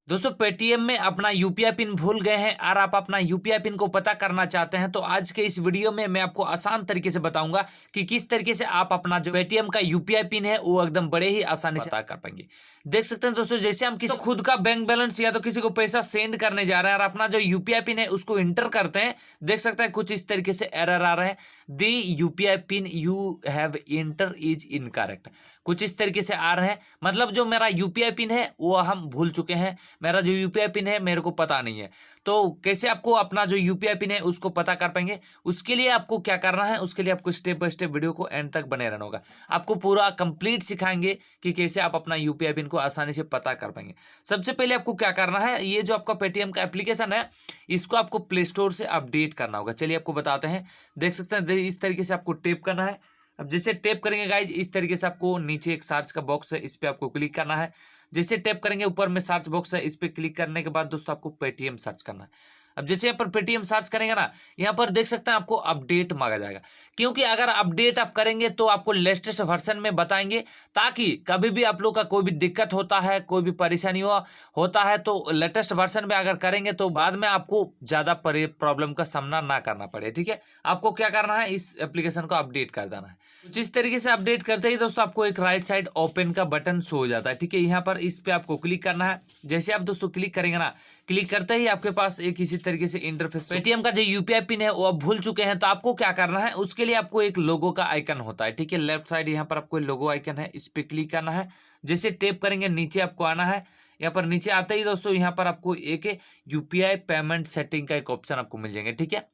दोस्तों पेटीएम में अपना यूपीआई पिन भूल गए हैं और आप अपना यूपीआई पिन को पता करना चाहते हैं तो आज के इस वीडियो में मैं आपको आसान तरीके से बताऊंगा कि किस तरीके से आप अपना जो पेटीएम का यूपीआई पिन है वो एकदम बड़े ही आसानी से पता कर पाएंगे। देख सकते हैं दोस्तों, जैसे हम किसी खुद का बैंक बैलेंस या तो किसी को पैसा सेंड करने जा रहे हैं और अपना जो यूपीआई पिन है उसको इंटर करते हैं, देख सकते हैं कुछ इस तरीके से एरर आ रहे हैं, the UPI pin you have enter is incorrect, कुछ इस तरीके से आ रहे हैं। मतलब जो मेरा यूपीआई पिन है वो हम भूल चुके हैं, मेरा जो यूपीआई पिन है मेरे को पता नहीं है। तो कैसे आपको अपना जो यूपीआई पिन है उसको पता कर पाएंगे, उसके लिए आपको क्या करना है, उसके लिए आपको स्टेप बाय स्टेप वीडियो को एंड तक बने रहना होगा। आपको पूरा कंप्लीट सिखाएंगे कि कैसे आप अपना यूपीआई पिन को आसानी से पता कर पाएंगे। सबसे पहले आपको क्या करना है, ये जो आपका पेटीएम का एप्लीकेशन है इसको आपको प्ले स्टोर से अपडेट करना होगा। चलिए आपको बताते हैं। देख सकते हैं इस तरीके से आपको टैप करना है। अब जैसे टैप करेंगे गाइज, इस तरीके से आपको नीचे एक सर्च का बॉक्स है, इस पे आपको क्लिक करना है। जैसे टैप करेंगे ऊपर में सर्च बॉक्स है, इस पे क्लिक करने के बाद दोस्तों आपको पेटीएम सर्च करना है। अब जैसे यहाँ पर पेटीएम सर्च करेंगे ना, यहाँ पर देख सकते हैं आपको अपडेट मांगा जाएगा, क्योंकि अगर अपडेट आप करेंगे तो आपको लेटेस्ट वर्जन में बताएंगे, ताकि कभी भी आप लोग का कोई भी दिक्कत होता है, कोई भी परेशानी होता है तो लेटेस्ट वर्जन में अगर करेंगे तो बाद में आपको ज़्यादा प्रॉब्लम का सामना ना करना पड़े। ठीक है, आपको क्या करना है, इस एप्लीकेशन को अपडेट कर देना है। जिस तरीके से अपडेट करते ही दोस्तों आपको एक राइट साइड ओपन का बटन शो हो जाता है। ठीक है, यहाँ पर इस पे आपको क्लिक करना है। जैसे आप दोस्तों क्लिक करेंगे ना, क्लिक करते ही आपके पास एक इसी तरीके से इंटरफेस, पेटीएम का जो यूपीआई पिन है वो आप भूल चुके हैं तो आपको क्या करना है, उसके लिए आपको एक लोगो का आइकन होता है। ठीक है, लेफ्ट साइड यहाँ पर आपको लोगो आइकन है, इस पे क्लिक करना है। जैसे टैप करेंगे नीचे आपको आना है। यहाँ पर नीचे आते ही दोस्तों यहाँ पर आपको एक यूपीआई पेमेंट सेटिंग का एक ऑप्शन आपको मिल जाएंगे। ठीक है,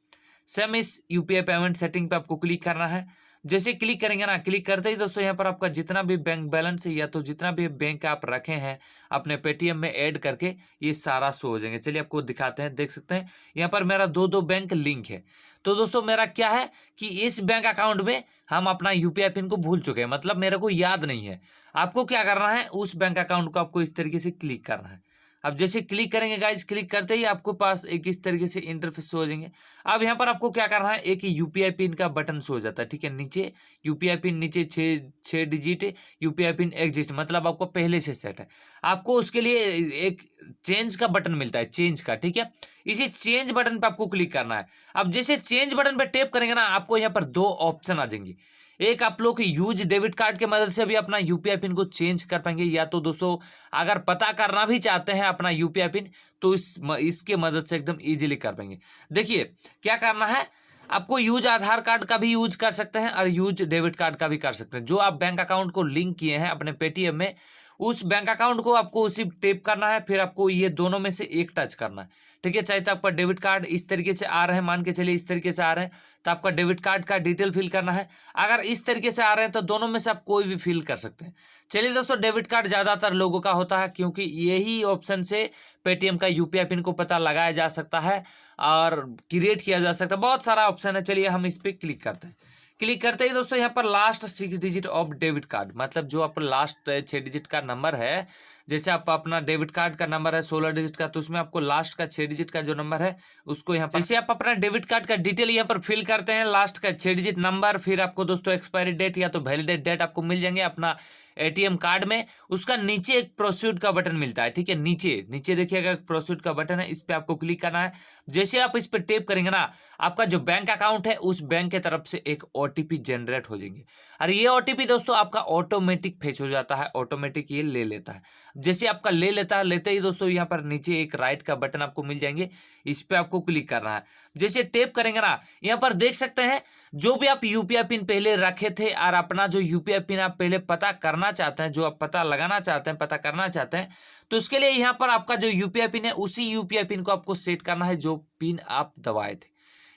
सेम इस यूपीआई पेमेंट सेटिंग पे आपको क्लिक करना है। जैसे क्लिक करेंगे ना, क्लिक करते ही दोस्तों यहाँ पर आपका जितना भी बैंक बैलेंस है या तो जितना भी बैंक आप रखे हैं अपने पेटीएम में ऐड करके, ये सारा शो हो जाएंगे। चलिए आपको दिखाते हैं। देख सकते हैं यहाँ पर मेरा दो बैंक लिंक है। तो दोस्तों मेरा क्या है कि इस बैंक अकाउंट में हम अपना यूपीआई पिन को भूल चुके हैं, मतलब मेरे को याद नहीं है। आपको क्या करना है, उस बैंक अकाउंट को आपको इस तरीके से क्लिक करना है। अब जैसे क्लिक करेंगे गाइज, क्लिक करते ही आपको पास एक इस तरीके से इंटरफेस हो जाएंगे। अब यहाँ पर आपको क्या करना है, एक यूपीआई पिन का बटन शो हो जाता है। ठीक है, नीचे यूपीआई पिन, नीचे छः डिजिट यूपीआई पिन एग्जिस्ट, मतलब आपको पहले से सेट है। आपको उसके लिए एक चेंज का बटन मिलता है, चेंज का। ठीक है, इसी चेंज बटन पे आपको क्लिक करना है। अब जैसे चेंज बटन पे टैप करेंगे ना, आपको यहाँ पर दो ऑप्शन आ जाएंगे। एक आप लोग यूज डेबिट कार्ड के मदद से भी अपना यूपीआई पिन को चेंज कर पाएंगे, या तो दोस्तों अगर पता करना भी चाहते हैं अपना यूपीआई पिन तो इसके मदद से एकदम इजीली कर पाएंगे। देखिए क्या करना है, आपको यूज आधार कार्ड का भी यूज कर सकते हैं और यूज डेबिट कार्ड का भी कर सकते हैं। जो आप बैंक अकाउंट को लिंक किए हैं अपने पेटीएम में, उस बैंक अकाउंट को आपको उसी टैप करना है, फिर आपको ये दोनों में से एक टच करना है। ठीक है, चाहे तो आपका डेबिट कार्ड इस तरीके से आ रहे हैं, मान के चलिए इस तरीके से आ रहे हैं तो आपका डेबिट कार्ड का डिटेल फिल करना है। अगर इस तरीके से आ रहे हैं तो दोनों में से आप कोई भी फिल कर सकते हैं। चलिए दोस्तों, डेबिट कार्ड ज़्यादातर लोगों का होता है, क्योंकि यही ऑप्शन से पेटीएम का यूपीआई पिन को पता लगाया जा सकता है और क्रिएट किया जा सकता है। बहुत सारा ऑप्शन है। चलिए हम इस पर क्लिक करते हैं। क्लिक करते ही दोस्तों यहाँ पर last 6 digit of debit card, मतलब जो आप लास्ट 6 डिजिट का नंबर है, जैसे आप अपना डेबिट कार्ड का नंबर है 16 डिजिट का, तो उसमें आपको लास्ट का 6 डिजिट का जो नंबर है उसको यहाँ पर, जैसे आप अपना डेबिट कार्ड का डिटेल यहाँ पर फिल करते हैं, लास्ट का 6 डिजिट नंबर, फिर आपको दोस्तों एक्सपायरी डेट या तो वैलिडेट डेट आपको मिल जाएंगे अपना एटीएम कार्ड में। उसका नीचे एक प्रोसीड का बटन मिलता है। ठीक है, नीचे नीचे देखिएगा प्रोसीड का बटन है, इस पे आपको क्लिक करना है। जैसे आप इस पे टैप करेंगे ना, आपका जो बैंक अकाउंट है उस बैंक के तरफ से एक ओटीपी जनरेट हो जाएंगे और ये ओटीपी दोस्तों आपका ऑटोमेटिक फेच हो जाता है, ऑटोमेटिक ये ले लेता है। जैसे आपका ले लेता है, लेते ही दोस्तों यहाँ पर नीचे एक राइट का बटन आपको मिल जाएंगे, इस पे आपको क्लिक करना है। जैसे टैप करेंगे ना, यहाँ पर देख सकते हैं जो भी आप यूपीआई पिन पहले रखे थे और अपना जो यूपीआई पिन आप पहले पता करना चाहते हैं, जो आप पता लगाना चाहते हैं, पता करना चाहते हैं, तो उसके लिए यहाँ पर आपका जो यूपीआई पिन है उसी यूपीआई पिन को आपको सेट करना है जो पिन आप दबाए थे।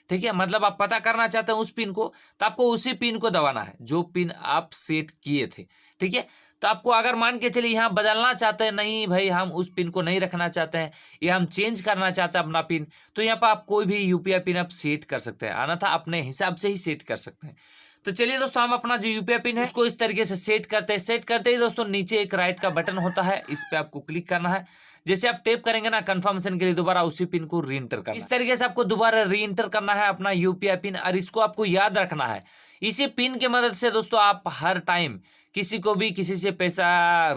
ठीक है, मतलब आप पता करना चाहते हैं उस पिन को, तो आपको उसी पिन को दबाना है जो पिन आप सेट किए थे। ठीक है, तो आपको अगर मान के चलिए यहाँ बदलना चाहते हैं, नहीं भाई हम उस पिन को नहीं रखना चाहते हैं या हम चेंज करना चाहते हैं अपना पिन, तो यहाँ पर आप कोई भी यूपीआई पिन आप सेट कर सकते हैं, आना था अपने हिसाब से ही सेट कर सकते हैं। तो चलिए दोस्तों, हम अपना जो यूपीआई पिन है उसको इस तरीके से सेट करते हैं। सेट करते ही दोस्तों नीचे एक राइट का बटन होता है, इस पे आपको क्लिक करना है। जैसे आप टैप करेंगे ना, कंफर्मेशन के लिए दोबारा उसी पिन को री एंटर करना है। इस तरीके से आपको दोबारा री एंटर करना है अपना यूपीआई पिन, और इसको आपको याद रखना है। इसी पिन की मदद से दोस्तों आप हर टाइम किसी को भी किसी से पैसा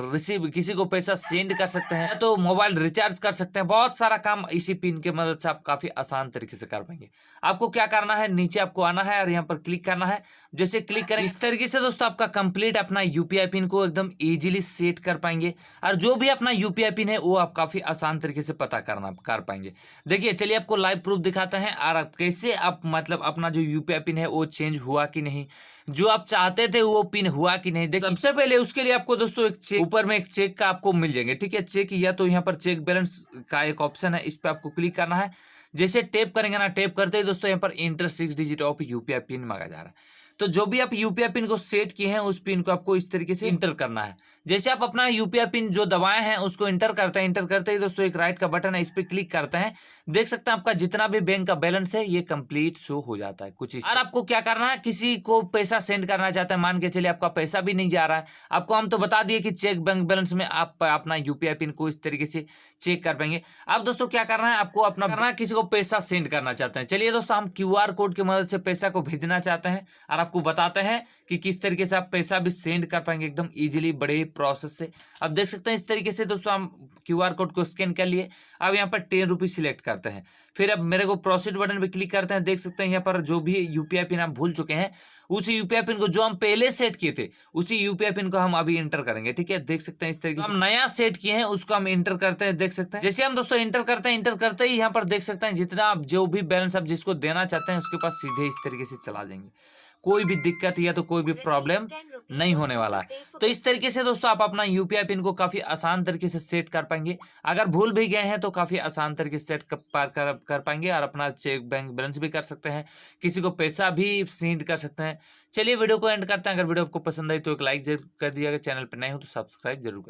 रिसीव, किसी को पैसा सेंड कर सकते हैं, तो मोबाइल रिचार्ज कर सकते हैं। बहुत सारा काम इसी पिन के मदद से आप काफी आसान तरीके से कर पाएंगे। आपको क्या करना है, नीचे आपको आना है और यहाँ पर क्लिक करना है। जैसे क्लिक करें इस तरीके से दोस्तों आपका कंप्लीट अपना यूपीआई पिन को एकदम इजीली सेट कर पाएंगे। और जो भी अपना यूपीआई पिन है वो आप काफी आसान तरीके से पता कर पाएंगे। देखिए चलिए आपको लाइव प्रूफ दिखाते हैं और आप कैसे आप मतलब अपना जो यूपीआई पिन है वो चेंज हुआ कि नहीं, जो आप चाहते थे वो पिन हुआ कि नहीं। देखिए सबसे पहले उसके लिए आपको दोस्तों एक चेक, ऊपर में एक चेक का आपको मिल जाएंगे, ठीक है। चेक या तो यहाँ पर चेक बैलेंस का एक ऑप्शन है, इस पे आपको क्लिक करना है। जैसे टैप करेंगे ना, टैप करते ही दोस्तों यहाँ पर inter 6 digit of UPI pin मांगा जा रहा है। तो जो भी आप यूपीआई पिन को सेट किए हैं उस पिन को आपको इस तरीके से इंटर करना है। जैसे आप अपना यूपीआई पिन जो दबाए हैं उसको इंटर करते हैं, इंटर करते ही दोस्तों एक राइट का बटन है, इस पे क्लिक करते हैं। देख सकते हैं आपका जितना भी बैंक का बैलेंस है ये कंप्लीट शो हो जाता है कुछ इस। और आपको क्या करना है, किसी को पैसा सेंड करना चाहते हैं, मान के चलिए आपका पैसा भी नहीं जा रहा है, आपको हम तो बता दिए कि चेक बैंक बैलेंस में आप अपना यूपीआई पिन को इस तरीके से चेक कर पाएंगे। अब दोस्तों क्या करना है, आपको अपना करना है, किसी को पैसा सेंड करना चाहते हैं। चलिए दोस्तों हम क्यूआर कोड की मदद से पैसा को भेजना चाहते हैं और आपको बताते हैं कि किस तरीके से आप पैसा भी सेंड कर पाएंगे एकदम इजीली, बड़े प्रोसेस से। अब देख सकते हैं इस तरीके से दोस्तों हम क्यूआर कोड को स्कैन कर लिए। अब यहाँ पर 10 रुपीज सिलेक्ट करते हैं, फिर अब मेरे को प्रोसीड बटन पे क्लिक करते हैं। देख सकते हैं यहाँ पर जो भी यूपीआई पिन आप भूल चुके हैं उसी यूपीआई पिन को जो हम पहले सेट किए थे उसी यूपीआई पिन को हम अभी इंटर करेंगे, ठीक है। देख सकते हैं इस तरीके से हम नया सेट किए हैं उसको हम इंटर करते हैं। देख सकते हैं जैसे हम दोस्तों इंटर करते हैं, इंटर करते ही यहाँ पर देख सकते हैं जितना आप जो भी बैलेंस आप जिसको देना चाहते हैं उसके पास सीधे इस तरीके से चला जाएंगे। कोई भी दिक्कत या तो कोई भी प्रॉब्लम नहीं होने वाला। तो इस तरीके से दोस्तों आप अपना यूपीआई पिन को काफी आसान तरीके से सेट कर पाएंगे। अगर भूल भी गए हैं तो काफी आसान तरीके से सेट कर पाएंगे और अपना चेक बैंक बैलेंस भी कर सकते हैं, किसी को पैसा भी सेंड कर सकते हैं। चलिए वीडियो को एंड करते हैं। अगर वीडियो आपको पसंद आई तो एक लाइक जरूर कर दिएगा, चैनल पर नए हो तो सब्सक्राइब जरूर कर।